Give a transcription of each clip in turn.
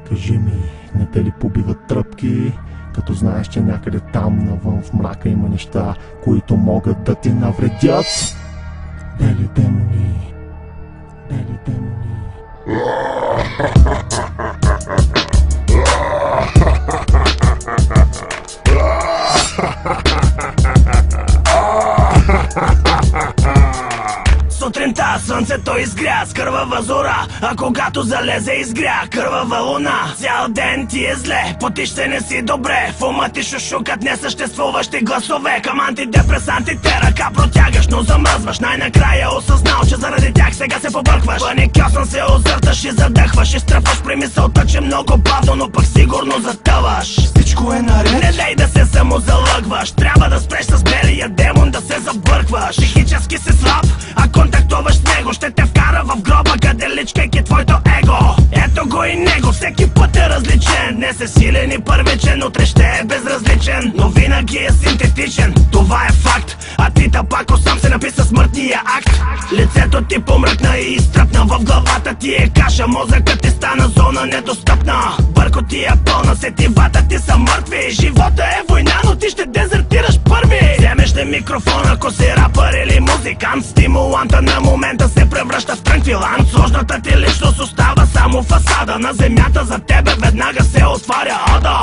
Кажи ми, не те ли побиват тръпки, като знаеш, че някъде там навън в мрака има неща, които могат да ти навредят? Бели демони, бели демони. Сутринта слънцето изгря с кървава зора, а когато залезе изгря кървава луна. Цял ден ти е зле, потище не си добре, в ума ти шушукат несъществуващи гласове. Към антидепресантите ръка протягаш, но замръзваш. Най-накрая осъзнал, че заради тях сега се побъркваш. Паникьосан се озърташ и задъхваш, и стръпваш при мисълта, че много бавно, но пък сигурно затъваш. Всичко е наред, не дай да се самозалъгваш. Трябва да спреш с белия демон да се забъркваш. Психически си слаб, а контактуваш с него, ще те вкара в гроба, къде личкайки твоето его. Ето го и него, всеки път е различен. Днес е силен и първичен, утре ще е безразличен, но винаги е синтетичен, това е факт. А ти тапако сам се написа смъртния акт. Лицето ти помръкна и изтръпна, в главата ти е каша, мозъкът ти стана зона недостъпна. Бърко ти е пълна, сетивата ти са мъртви. Живота е война, но ти ще дезертираш първи. Вземеш ли микрофон, ако си рапър или музикант, стимуланта на момента се превръща в транквилант. Сложната ти личност остава само фасада, на земята за тебе веднага се отваря ада.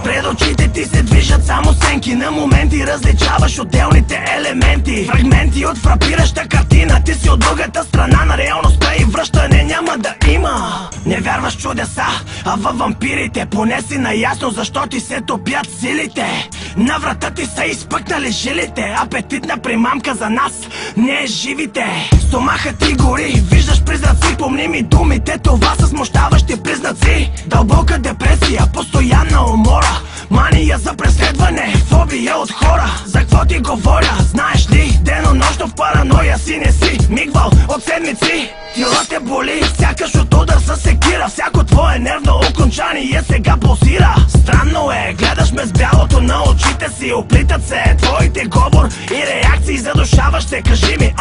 Пред очите ти се движат само сенки, на моменти различаваш отделните елементи. Фрагменти от фрапираща картина, ти си от другата страна на реалността и връщане няма да има. Не вярваш чудеса, а във вампирите, поне си наясно защо ти се топят силите. На врата ти са изпъкнали жилите, апетитна примамка за нас, не живите. Стомахът ти гори, виждаш призраци, помни ми думите, това са смущаващи признаци. Дълбока депресия, постоянна умора, мания за преследване, фобия от хора. За какво ти говоря, знаеш ли? Денонощно в параноя си не си мигвал от седмици. Тила те боли, сякаш от удар със секира, всяко твое нервно окончание сега пулсира. Странно е, гледаш ме с бялото на очите си, оплитат се твоите говор и реакции задушаващи. Кажи ми,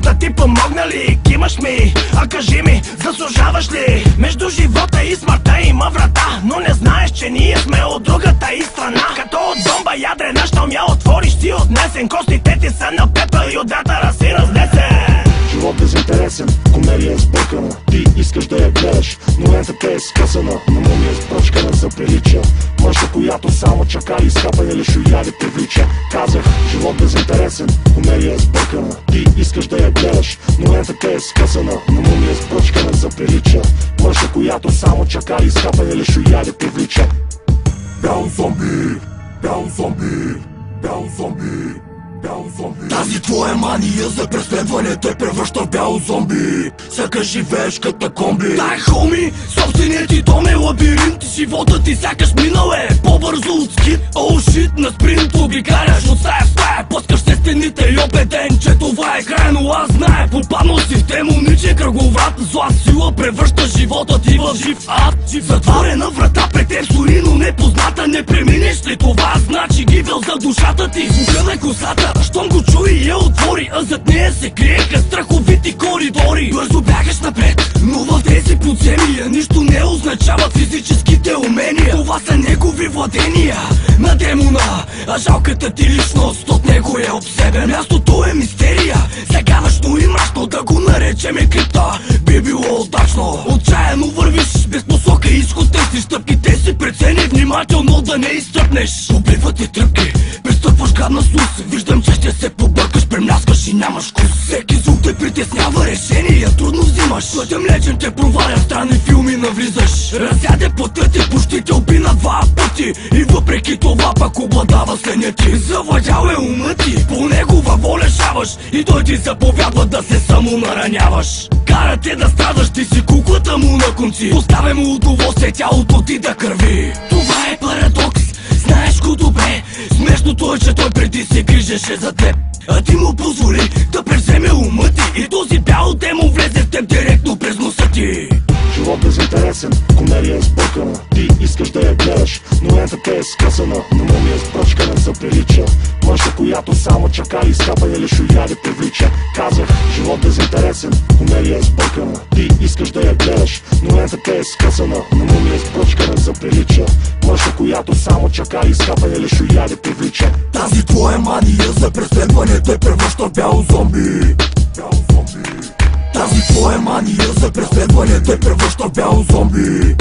да ти помогна ли? Кимаш ми, кажи ми, заслужаваш ли? Между живота и смъртта има врата, но не знаеш, че ние сме от другата и страна. Като от бомба ядрена, щом я отвориш ти отнесен, костите ти са на пепел и от вятъра си разнесен. Живот безинтересен, комедия е сбъркана, ти искаш да я гледаш, но лентата е скъсана, на мумия сбръчкана за прилича. Мъжа, която само чакали, скапани лешояди привлича. Казах, живот безинтересен, комедия е сбъркана, ти искаш да я гледаш, но лентата е скъсана, на мумия сбръчкана за прилича. Мъжа, която само чакали, скапани лешояди привлича. Бял зомби, бял зомби, бял зомби. Тази твоя мания за преследване те превръща в бяло зомби. Сякаш живееш като комби. Дай, хоми, собственият ти дом е лабиринт. Живота ти сякаш минал е по-бързо от скит. Оу шит, на спринт обикаляш от стая в стая, пъскаш се стените и убеден, че това е край. Но аз знае, попаднал си в демоничен кръговрат. Зла сила превръща живота ти в жив ад. Затворена врата пред теб зори, но непозната. Не преминеш ли това, значи гибел за душата ти. Звука на косата, щом го чуи и я отвори, а зад нея се криеха страховити коридори. Бързо бягаш напред, но в тези подземия нищо не означава физическите умения. Това са негови владения на демона, а жалката ти личност от него е обсебен. Мястото е мистерия, загадъчно и мрачно, да го наречеме крипта би било удачно. Отчаяно вървиш, без посока и изход търсиш, стъпките си прецени внимателно да не изтръпнеш. Обливат ти тръпки, пристъпваш гадна сус, виждам, че ще се побъркаш, премляскаш и нямаш вкус. Всеки звук те притеснява, решения трудно взимаш. Пътя млечен те проваля, странни филми навлизаш. Разяде пътя ти, почти те уби на два пъти, и въпреки това пак обладава съня ти. Завладял е умът ти, по негова воля шаваш, и той ти заповядва да се самонараняваш. Кара те да страдаш, ти си куклата му на конци, поставя му удоволствие тялото ти да кърви. Това е парадокс, знаеш го добре. Смешното е, че той преди се грижеше за теб, а ти му позволи да превземе ума ти, и този бял демон влезе в теб директно през носа ти. Живот безинтересен, комедия е сбъркана, ти искаш да я гледаш, но лентата е скъсана, на мумия сбръчкана за прилича. Мъжа, която само чакали, скапани лешояди привлича. Казах, живот безинтересен, комедия е сбъркана, ти искаш да я гледаш, но лентата е скъсана, на мумия сбръчкана чака и скапане лешояди привлича. Тази твоя мания за преследване те превръща в бяло зомби. Тази твоя мания за преследване те превръща в бяло зомби.